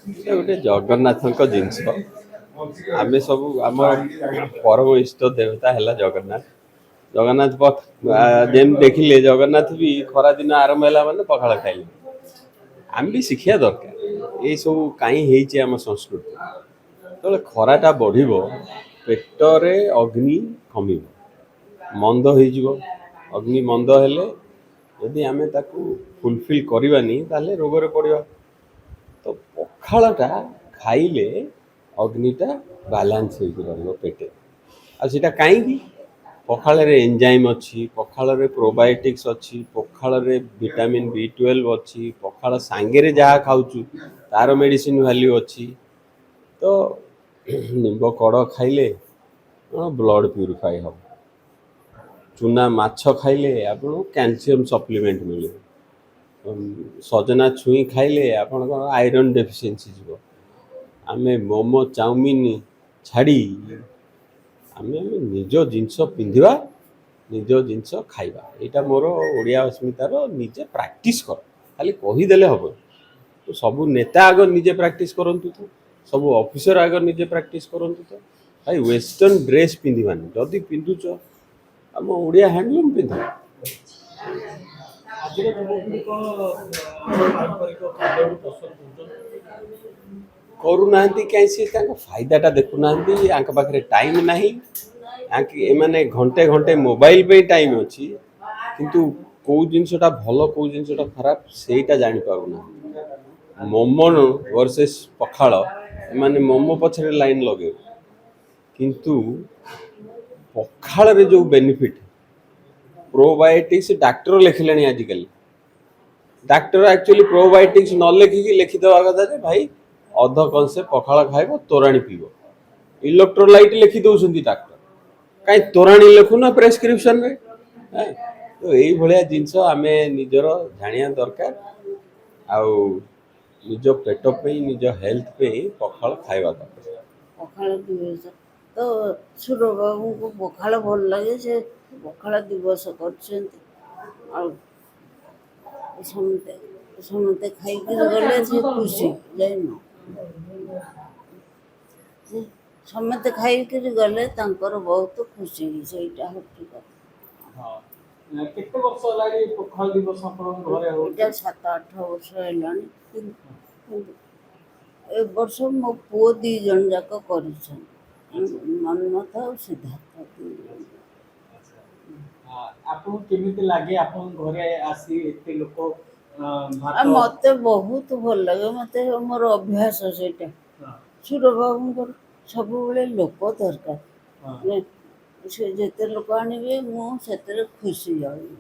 ଏଇଟା ଗୋଟେ ଜଗନ୍ନାଥଙ୍କ ଜିନିଷ। ଆମେ ସବୁ ଆମର ପରମ ଇଷ୍ଟ ଦେବତା ହେଲା ଜଗନ୍ନାଥ। ଜଗନ୍ନାଥ ଯେମିତି ଦେଖିଲେ ଜଗନ୍ନାଥ ବି ଖରାଦିନ ଆରମ୍ଭ ହେଲା ମାନେ ପଖାଳ ଖାଇଲେ। ଆମେ ବି ଶିଖିବା ଦରକାର ଏଇସବୁ କାହିଁ ହେଇଛି ଆମ ସଂସ୍କୃତି। ଯେତେବେଳେ ଖରାଟା ବଢ଼ିବ ପେଟରେ ଅଗ୍ନି କମିବ, ମନ୍ଦ ହେଇଯିବ। ଅଗ୍ନି ମନ୍ଦ ହେଲେ ଯଦି ଆମେ ତାକୁ ଫୁଲଫିଲ୍ କରିବାନି ତାହେଲେ ରୋଗରେ ପଡ଼ିବା। ତ ପଖାଳଟା ଖାଇଲେ ଅଗ୍ନିଟା ବାଲାନ୍ସ ହେଇକି ରହିବ ପେଟରେ। ଆଉ ସେଇଟା କାହିଁକି? ପଖାଳରେ ଏଞ୍ଜାଇମ୍ ଅଛି, ପଖାଳରେ ପ୍ରୋବାୟୋଟିକ୍ସ ଅଛି, ପଖାଳରେ ଭିଟାମିନ୍ B12 ଅଛି, ପଖାଳ ସାଙ୍ଗରେ ଯାହା ଖାଉଛୁ ତାର ମେଡ଼ିସିନ ଭ୍ୟାଲ୍ୟୁ ଅଛି। ତ ନିମ୍ବ କଢ଼ ଖାଇଲେ ବ୍ଲଡ଼ ପ୍ୟୁରିଫାଇ ହେବ। ଚୁନା ମାଛ ଖାଇଲେ ଆପଣଙ୍କୁ କ୍ୟାଲସିୟମ ସପ୍ଲିମେଣ୍ଟ ମିଳିବ। ସଜନା ଛୁଇଁ ଖାଇଲେ ଆପଣଙ୍କର ଆଇରନ୍ ଡେଫିସିଏନ୍ସି ଯିବ। ଆମେ ମୋମୋ ଚାଉମିନ ଛାଡ଼ି ଆମେ ନିଜ ଜିନିଷ ପିନ୍ଧିବା, ନିଜ ଜିନିଷ ଖାଇବା। ଏଇଟା ମୋର ଓଡ଼ିଆ ଅସ୍ମିତାର ନିଜେ ପ୍ରାକ୍ଟିସ୍ କର। ଖାଲି କହିଦେଲେ ହେବନି। ସବୁ ନେତା ଆଗ ନିଜେ ପ୍ରାକ୍ଟିସ୍ କରନ୍ତୁ ତ, ସବୁ ଅଫିସର ଆଗ ନିଜେ ପ୍ରାକ୍ଟିସ୍ କରନ୍ତୁ ତ। ଭାଇ ୱେଷ୍ଟର୍ଣ୍ଣ ଡ୍ରେସ୍ ପିନ୍ଧିବାନି, ଯଦି ପିନ୍ଧୁଛ ଆମ ଓଡ଼ିଆ ହ୍ୟାଣ୍ଡଲୁମ୍ ପିନ୍ଧ। ଆଜିର ଯୁବପିଢ଼ି କ'ଣ ପାରମ୍ପରିକ ଖାଦ୍ୟକୁ ପସନ୍ଦ କରୁଛନ୍ତି? କରୁନାହାନ୍ତି କାହିଁ? ସେ ତାଙ୍କ ଫାଇଦାଟା ଦେଖୁନାହାନ୍ତି। ୟାଙ୍କ ପାଖରେ ଟାଇମ୍ ନାହିଁ। ଏମାନେ ଘଣ୍ଟେ ଘଣ୍ଟେ ମୋବାଇଲ ପାଇଁ ଟାଇମ୍ ଅଛି, କିନ୍ତୁ କେଉଁ ଜିନିଷଟା ଭଲ କେଉଁ ଜିନିଷଟା ଖରାପ ସେଇଟା ଜାଣିପାରୁନାହାନ୍ତି। ମୋମୋ ଭର୍ସେସ୍ ପଖାଳ, ଏମାନେ ମୋମୋ ପଛରେ ଲାଇନ୍ ଲଗେଇବେ, କିନ୍ତୁ ପଖାଳରେ ଯେଉଁ ବେନିଫିଟ୍, ପ୍ରୋବାୟୋଟିକ୍ସ ଡାକ୍ତର ଲେଖିଲେଣି ଆଜିକାଲି। ଡାକ୍ତର ଆକ୍ଚୁଆଲି ପ୍ରୋବାୟୋଟିକ୍ସ ନ ଲେଖିକି ଲେଖିଦେବା କଥା ଯେ ଭାଇ ଅଧ କଂସେ ପଖାଳ ଖାଇବ, ତୋରାଣି ପିଇବ। ଇଲେକ୍ଟ୍ରୋଲାଇଟ୍ ଲେଖି ଦେଉଛନ୍ତି ଡାକ୍ତର, କାହିଁ ତୋରାଣି ଲେଖୁନ ପ୍ରେସ୍କ୍ରିପସନରେ। ତ ଏଇଭଳିଆ ଜିନିଷ ଆମେ ନିଜର ଜାଣିବା ଦରକାର। ଆଉ ନିଜ ପେଟ ପାଇଁ, ନିଜ ହେଲ୍ଥ ପାଇଁ ପଖାଳ ଖାଇବା ଦରକାର। ପଖାଳ ଦିବସ ତ ସୁରବାବୁଙ୍କୁ ପଖାଳ ଭଲ ଲାଗେ, ସେ ପଖାଳ ଦିବସ କରିଛନ୍ତି। ଆଉ ସମସ୍ତେ ସମସ୍ତେ ଖାଇକିରି ଗଲେ ସେ ଖୁସି। ଯାଇନ ସେ ସମସ୍ତେ ଖାଇକିରି ଗଲେ ତାଙ୍କର ବହୁତ ଖୁସି, ସେଇଟା ହେଉଛି କଥା। ହଁ, କେତେ ବର୍ଷ ହେଲାଣି ପଖାଳ ଦିବସ ଆପଣଙ୍କ ଘରେ ଏଇଟା ହେଉଛି? 7-8 ବର୍ଷ ହେଲାଣି। କିନ୍ତୁ ଏ ବର୍ଷ ମୋ ପୁଅ 2 ଜଣ ଯାକ କରିଛନ୍ତି, ମନ୍ମଥ ଆଉ ସିଦ୍ଧାର୍ଥ 2 ଜଣ। ଆପଣଙ୍କୁ କେମିତି ଲାଗେ ଆପଣଙ୍କ ଘରେ ଆସି ଏତେ ଲୋକ ଭାତ? ମୋତେ ବହୁତ ଭଲ ଲାଗେ। ମୋତେ ମୋର ଅଭ୍ୟାସ ସେଇଟା। ସୁରବାବୁଙ୍କର ସବୁବେଳେ ଲୋକ ଦରକାର। ସେ ଯେତେ ଲୋକ ଆଣିବେ ମୁଁ ସେଥିରେ ଖୁସି ଯାଉଛି।